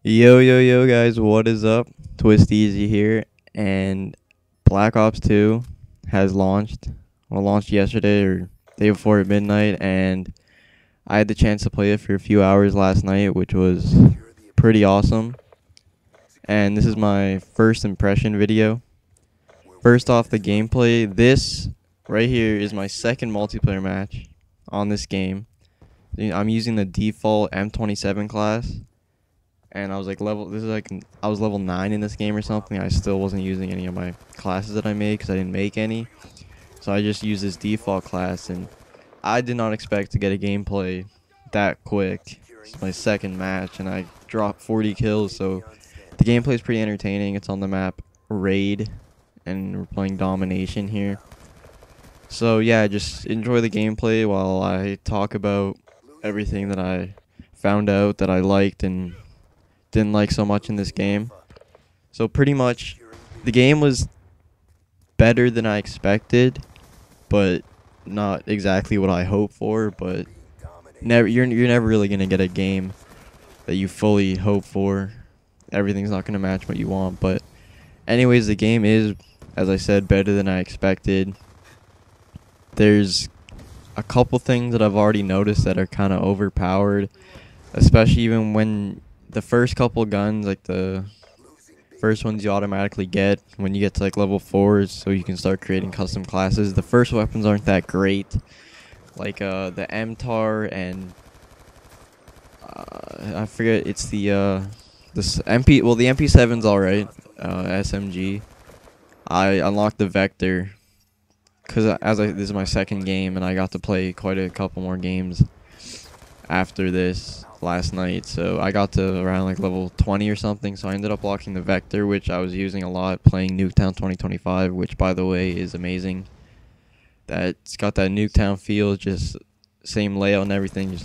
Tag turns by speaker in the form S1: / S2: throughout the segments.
S1: Yo, yo, yo, guys, what is up? Twist Easy here, and Black Ops 2 has launched. Well, launched yesterday or day before at midnight, and I had the chance to play it for a few hours last night, which was pretty awesome. And this is my first impression video. First off, the gameplay. This right here is my second multiplayer match on this game. I'm using the default M27 class. And I was like I was level 9 in this game or something. I still wasn't using any of my classes that I made because I didn't make any. So I just used this default class, and I did not expect to get a gameplay that quick. It's my second match, and I dropped 40 kills, so the gameplay is pretty entertaining. It's on the map Raid, and we're playing Domination here. So yeah, just enjoy the gameplay while I talk about everything that I found out that I liked and didn't like so much in this game. So pretty much the game was better than I expected, but not exactly what I hoped for. But you're never really gonna get a game that you fully hope for. Everything's not gonna match what you want. But anyways, the game is, as I said, better than I expected. There's a couple things that I've already noticed that are kind of overpowered, especially even when the first couple guns, like the first ones you automatically get when you get to like level 4s, so you can start creating custom classes. The first weapons aren't that great, like the MTAR and I forget, it's this MP. Well, the MP7's all right. SMG. I unlocked the Vector because this is my second game, and I got to play quite a couple more games after this last night, so I got to around like level 20 or something, so I ended up locking the Vector, which I was using a lot playing Nuketown 2025, which by the way is amazing. That's got that Nuketown feel, just same layout and everything,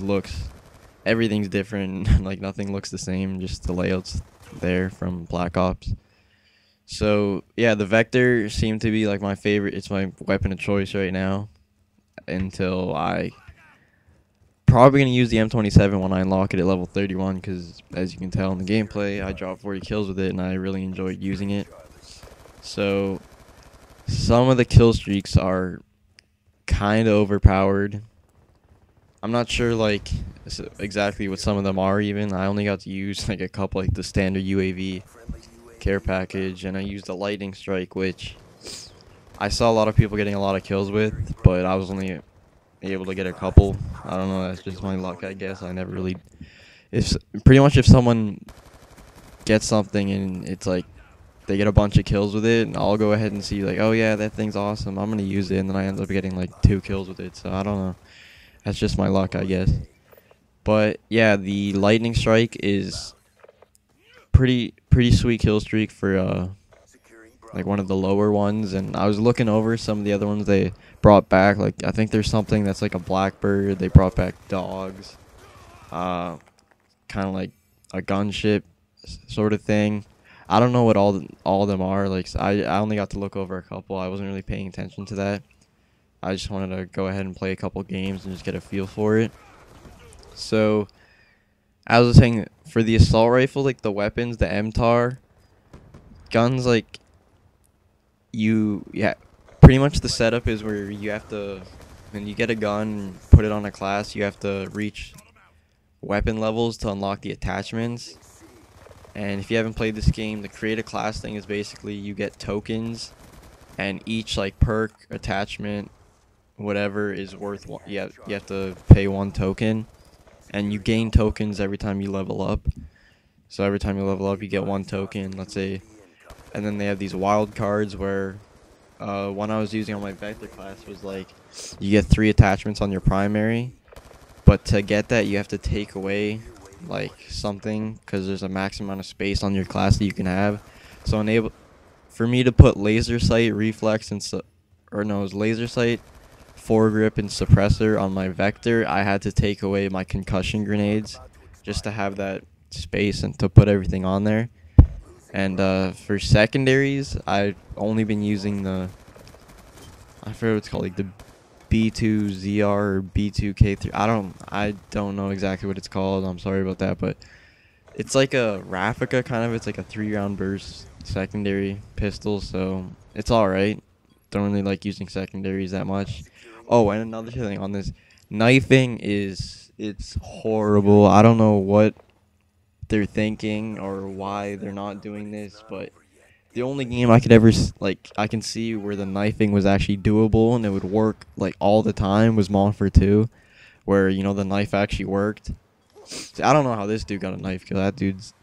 S1: everything's different. Like nothing looks the same, just the layout's there from Black Ops. So yeah, the Vector seemed to be like my favorite. It's my weapon of choice right now until I probably going to use the M27 when I unlock it at level 31, because as you can tell in the gameplay, I dropped 40 kills with it and I really enjoyed using it. So some of the kill streaks are kind of overpowered. I'm not sure like exactly what some of them are even. I only got to use like a couple, like the standard UAV care package, and I used the lightning strike, which I saw a lot of people getting a lot of kills with, but I was only able to get a couple. I don't know, that's just my luck, I guess. I never really, if pretty much if someone gets something and it's like they get a bunch of kills with it, and I'll go ahead and see like, oh yeah, that thing's awesome, I'm gonna use it, and then I end up getting like 2 kills with it. So I don't know, that's just my luck, I guess. But yeah, the lightning strike is pretty sweet kill streak for like one of the lower ones, and I was looking over some of the other ones they brought back. Like I think there's something that's like a blackbird. They brought back dogs, kind of like a gunship sort of thing. I don't know what all of them are. Like I only got to look over a couple. I wasn't really paying attention to that. I just wanted to go ahead and play a couple games and just get a feel for it. So I was saying, for the assault rifle, like the weapons, the MTAR guns, like pretty much the setup is where you have to, when you get a gun and put it on a class, you have to reach weapon levels to unlock the attachments. And if you haven't played this game, the create a class thing is basically you get tokens, and each like perk, attachment, whatever is worth one. You have to pay 1 token, and you gain tokens every time you level up. So every time you level up, you get 1 token, let's say. And then they have these wild cards where one I was using on my Vector class was like, you get 3 attachments on your primary, but to get that you have to take away like something, because there's a max amount of space on your class that you can have. So for me to put laser sight, reflex, and it was laser sight, foregrip, and suppressor on my Vector, I had to take away my concussion grenades just to have that space and to put everything on there. And for secondaries, I've only been using I forget what it's called, like the B2ZR or B2K3. I don't know exactly what it's called. I'm sorry about that, but It's like a Raffica kind of. It's like a 3-round burst secondary pistol, so it's all right. Don't really like using secondaries that much. Oh, and another thing on this, knifing it's horrible. I don't know what they're thinking or why they're not doing this, but the only game I could ever I can see where the knifing was actually doable and it would work like all the time was Montfort 2, where the knife actually worked. See, I don't know how this dude got a knife, because that dude's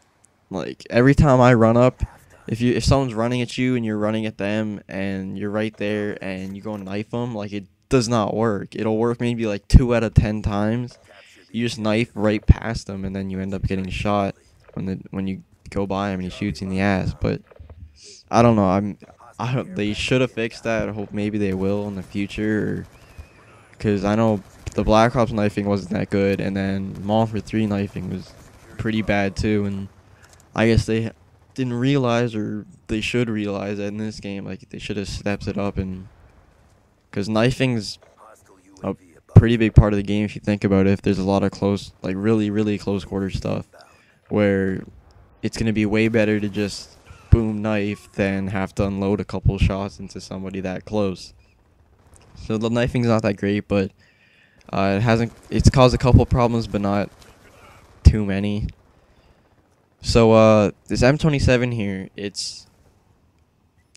S1: like, every time I run up, if someone's running at you and you're running at them and you're right there and you go and knife them, like, it does not work. It'll work maybe like 2 out of 10 times. You just knife right past them and then you end up getting shot when you go by him and he shoots you in the ass. But I don't know. They should have fixed that. I hope maybe they will in the future, because I know the Black Ops knifing wasn't that good, and then Montfort 3 knifing was pretty bad too. And I guess they didn't realize, or they should realize, that in this game, like, they should have stepped it up, and because knifing's a pretty big part of the game if you think about it. If there's a lot of close, like really, really close quarter stuff, where it's gonna be way better to just boom knife than have to unload a couple shots into somebody that close. So the knifing's not that great, but it's caused a couple problems, but not too many. So this M27 here, it's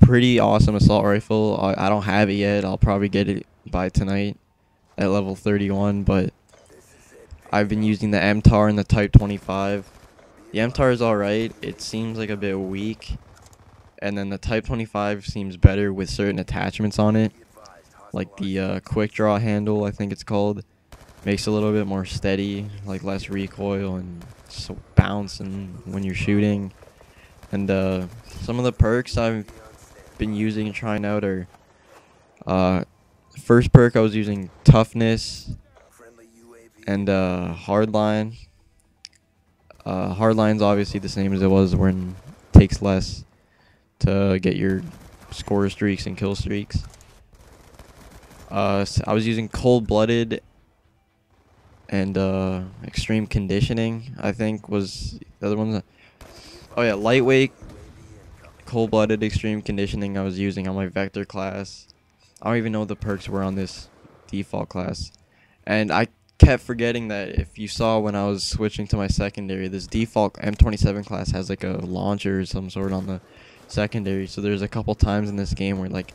S1: pretty awesome assault rifle. I don't have it yet. I'll probably get it by tonight at level 31, but I've been using the MTAR and the Type 25. The MTAR is alright. It seems like a bit weak, and then the Type 25 seems better with certain attachments on it, like the quick draw handle, I think it's called. Makes it a little bit more steady, like less recoil and bounce and when you're shooting. And some of the perks I've been using and trying out are, first perk I was using toughness and hardline. Hardline's obviously the same as it was when it takes less to get your score streaks and kill streaks. So I was using cold-blooded and extreme conditioning, I think, was the other one. Oh yeah, lightweight, cold-blooded, extreme conditioning I was using on my Vector class. I don't even know what the perks were on this default class. And I kept forgetting that if you saw when I was switching to my secondary, this default M27 class has like a launcher or some sort on the secondary. So there's a couple times in this game where, like,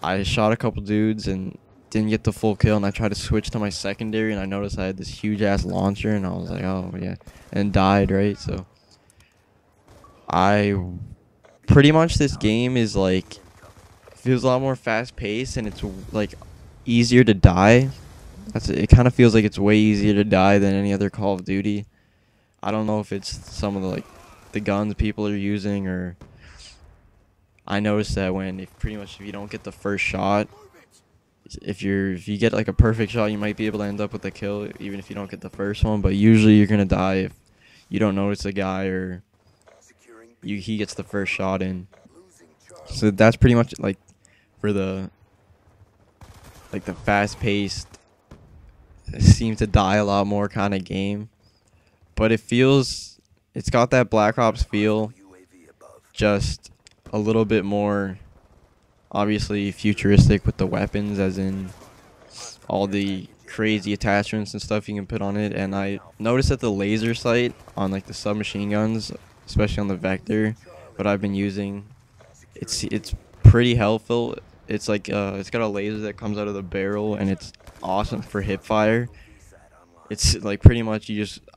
S1: I shot a couple dudes and didn't get the full kill, and I tried to switch to my secondary, and I noticed I had this huge ass launcher, and I was like, oh yeah, and died, right? So pretty much, this game is like, feels a lot more fast paced, and it's like easier to die. It kind of feels like it's way easier to die than any other Call of Duty. I don't know if it's some of the guns people are using, or I noticed that if you don't get the first shot, if you get like a perfect shot, you might be able to end up with a kill even if you don't get the first one, but usually you're gonna die if you don't notice a guy or he gets the first shot in. So that's pretty much like for the fast-paced, seem to die a lot more kind of game. But it's got that Black Ops feel, just a little bit more obviously futuristic with the weapons, as in all the crazy attachments and stuff you can put on it. And I noticed that the laser sight on like the submachine guns, especially on the Vector, what I've been using, it's pretty helpful. It's like it's got a laser that comes out of the barrel, and it's awesome for hip fire. It's like pretty much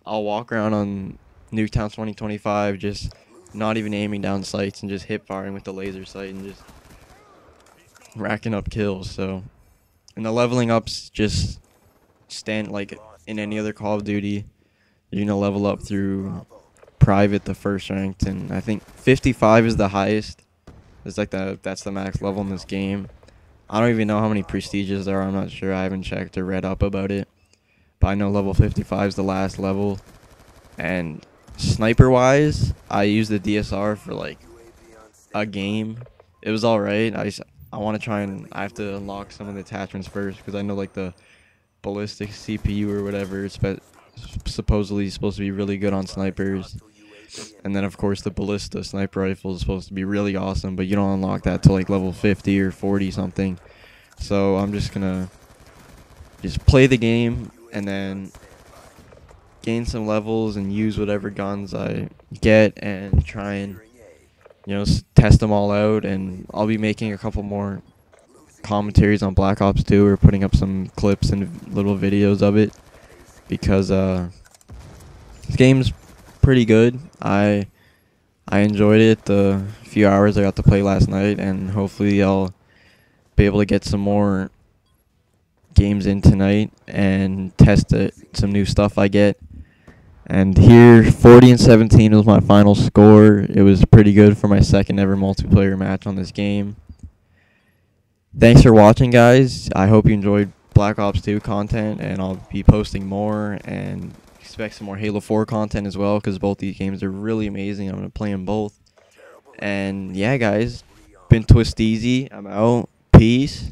S1: I'll walk around on Nuketown 2025 just not even aiming down sights and just hip firing with the laser sight and just racking up kills. So, and the leveling ups just like in any other Call of Duty, you're gonna level up through private, the first ranked, and I think 55 is the highest. It's like that's the max level in this game. I don't even know how many prestiges there are. I'm not sure. I haven't checked or read up about it, but I know level 55 is the last level. And sniper wise, I used the DSR for like a game. It was alright. I want to try and I have to unlock some of the attachments first, because I know like the ballistic CPU or whatever, it's supposedly supposed to be really good on snipers. And then of course the ballista sniper rifle is supposed to be really awesome, but you don't unlock that till like level 50 or 40 something. So I'm just gonna just play the game and then gain some levels and use whatever guns I get and try and test them all out. And I'll be making a couple more commentaries on Black Ops 2 or putting up some clips and little videos of it, because this game's pretty good. I enjoyed it the few hours I got to play last night, and hopefully I'll be able to get some more games in tonight and test some new stuff I get. And here, 40-17 was my final score. It was pretty good for my second ever multiplayer match on this game. Thanks for watching, guys. I hope you enjoyed Black Ops 2 content, and I'll be posting more, and expect some more Halo 4 content as well, because both these games are really amazing. I'm going to play them both. And yeah, guys, been Twist Easy. I'm out. Peace.